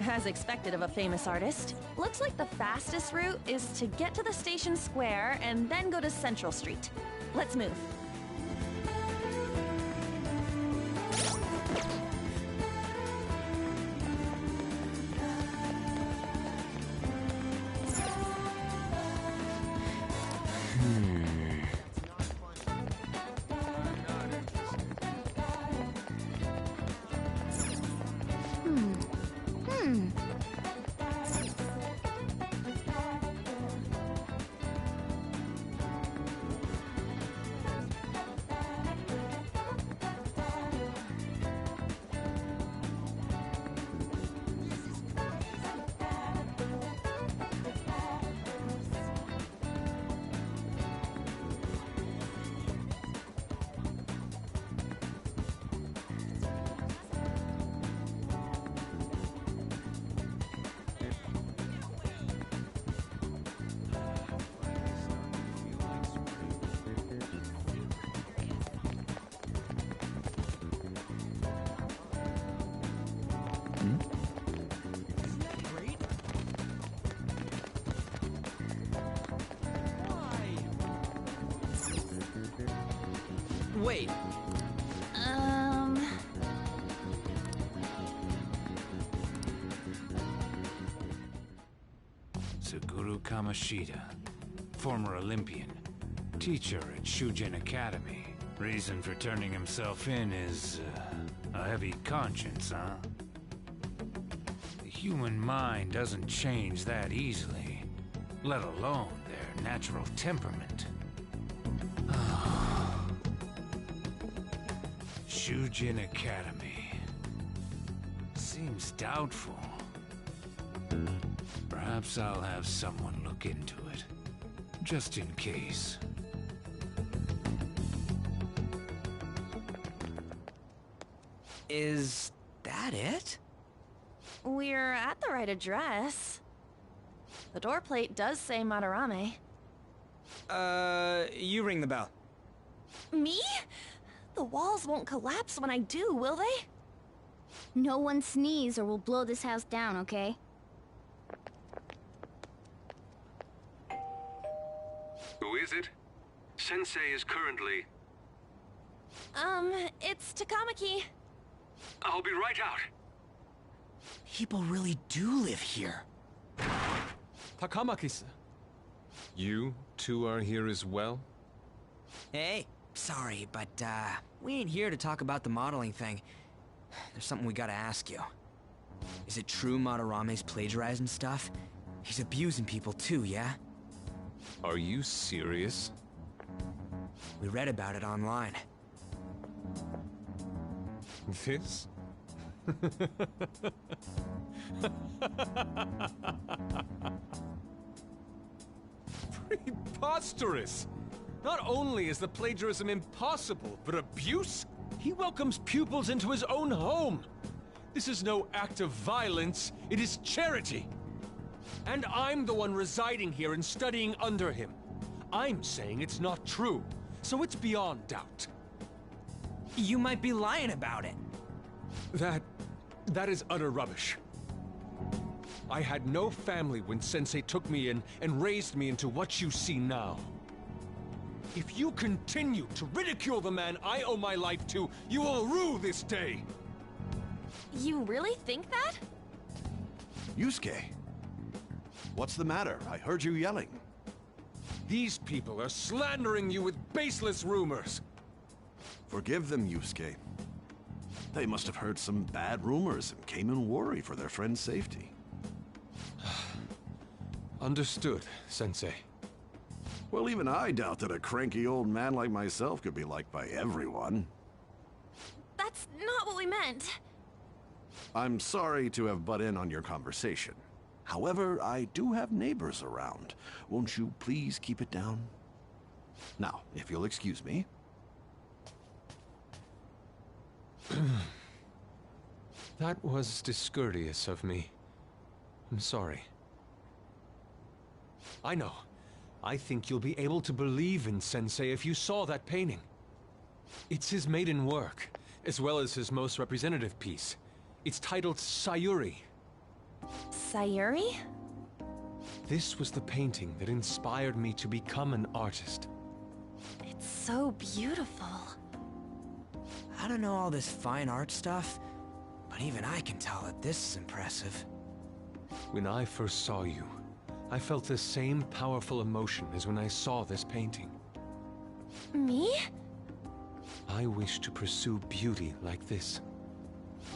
As expected of a famous artist. Looks like the fastest route is to get to the station square and then go to Central Street. Let's move. Wait. Suguru Kamoshida, former Olympian, teacher at Shujin Academy. Reason for turning himself in is a heavy conscience, huh? The human mind doesn't change that easily, let alone their natural temperament. Shujin Academy. Seems doubtful. Perhaps I'll have someone look into it, just in case. Is that it? We're at the right address. The door plate does say Madarame. You ring the bell. Me? The walls won't collapse when I do, will they? No one sneeze or we'll blow this house down, okay? Who is it? Sensei is currently... It's Takamaki. I'll be right out. People really do live here. Takamaki-san. You two are here as well? Hey, sorry, but, we ain't here to talk about the modeling thing. There's something we gotta ask you. Is it true Madarame's plagiarizing stuff? He's abusing people too, yeah? Are you serious? We read about it online. This? Preposterous! Not only is the plagiarism impossible, but abuse? He welcomes pupils into his own home. This is no act of violence, it is charity. And I'm the one residing here and studying under him. I'm saying it's not true, so it's beyond doubt. You might be lying about it. That is utter rubbish. I had no family when Sensei took me in and raised me into what you see now. If you continue to ridicule the man I owe my life to, you will rue this day! You really think that? Yusuke, what's the matter? I heard you yelling. These people are slandering you with baseless rumors. Forgive them, Yusuke. They must have heard some bad rumors and came in worry for their friend's safety. Understood, Sensei. Well, even I doubt that a cranky old man like myself could be liked by everyone. That's not what we meant. I'm sorry to have butt in on your conversation. However, I do have neighbors around. Won't you please keep it down? Now, if you'll excuse me. That was discourteous of me. I'm sorry. I know. I think you'll be able to believe in Sensei if you saw that painting. It's his maiden work, as well as his most representative piece. It's titled Sayuri. Sayuri? This was the painting that inspired me to become an artist. It's so beautiful. I don't know all this fine art stuff, but even I can tell that this is impressive. When I first saw you, I felt the same powerful emotion as when I saw this painting. Me? I wish to pursue beauty like this.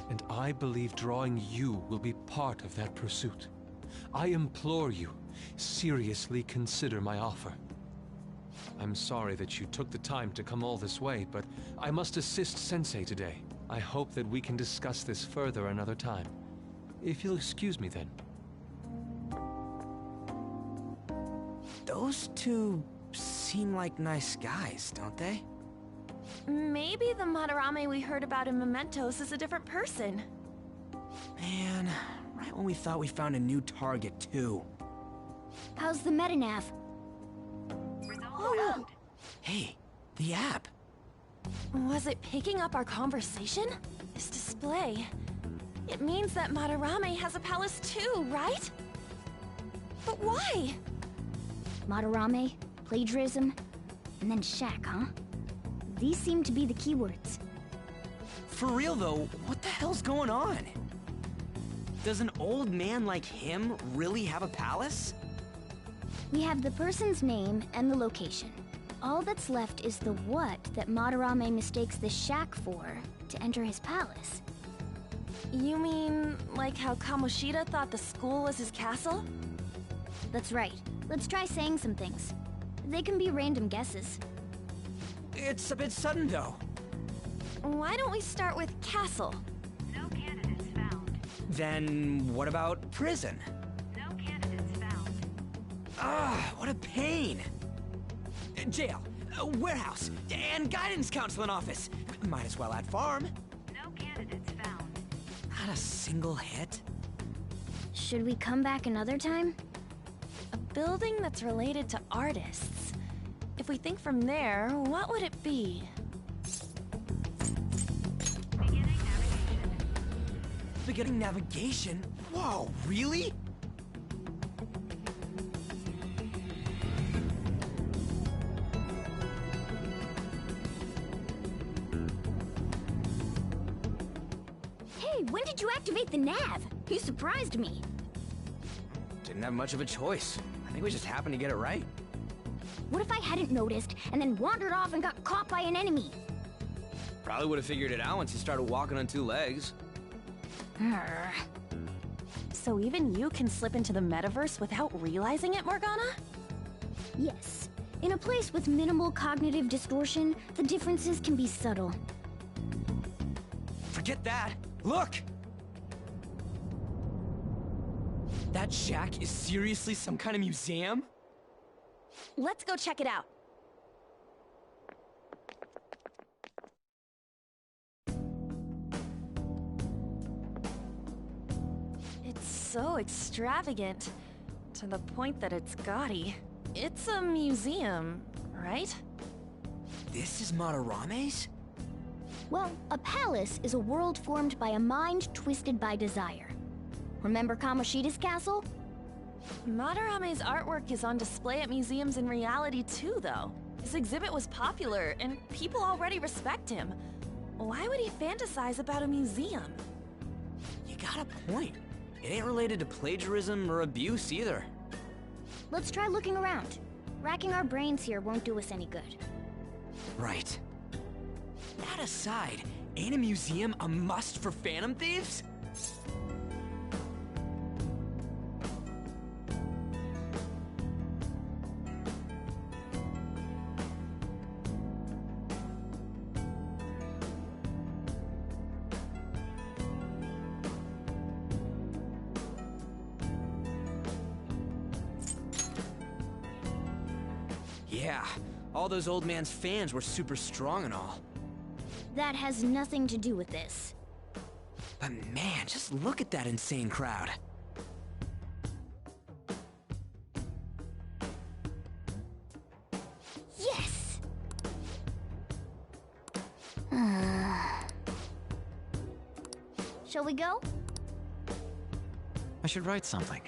And I believe drawing you will be part of that pursuit. I implore you, seriously consider my offer. I'm sorry that you took the time to come all this way, but I must assist Sensei today. I hope that we can discuss this further another time. If you'll excuse me then. Those two seem like nice guys, don't they? Maybe the Madarame we heard about in Mementos is a different person. Man, right when we thought we found a new target, too. How's the metanav? Whoa. Hey, the app. Was it picking up our conversation? This display. It means that Madarame has a palace too, right? But why? Madarame, plagiarism, and then Shack, huh? These seem to be the keywords. For real though, what the hell's going on? Does an old man like him really have a palace? We have the person's name and the location. All that's left is the what that Madarame mistakes the shack for to enter his palace. You mean, like how Kamoshida thought the school was his castle? That's right. Let's try saying some things. They can be random guesses. It's a bit sudden though. Why don't we start with castle? No candidates found. Then what about prison? No candidates found. Ah, what a pain! Jail, warehouse, and guidance counseling office. Might as well add farm. No candidates found. Not a single hit. Should we come back another time? A building that's related to artists. If we think from there, what would it be? Beginning navigation? Whoa, really? Hey, when did you activate the nav? You surprised me. Didn't have much of a choice. I think we just happened to get it right. What if I hadn't noticed and then wandered off and got caught by an enemy? Probably would have figured it out once you started walking on two legs. So even you can slip into the metaverse without realizing it, Morgana? Yes. In a place with minimal cognitive distortion, the differences can be subtle. Forget that! Look! That shack is seriously some kind of museum? Let's go check it out. It's so extravagant, to the point that it's gaudy. It's a museum, right? This is Madarame's? Well, a palace is a world formed by a mind twisted by desire. Remember Kamoshida's castle? Madarame's artwork is on display at museums in reality too, though. His exhibit was popular, and people already respect him. Why would he fantasize about a museum? You got a point. It ain't related to plagiarism or abuse either. Let's try looking around. Racking our brains here won't do us any good. Right. That aside, ain't a museum a must for Phantom Thieves? Yeah, All those old man's fans were super strong and all. That has nothing to do with this. But man, just look at that insane crowd. Yes! Shall we go? I should write something.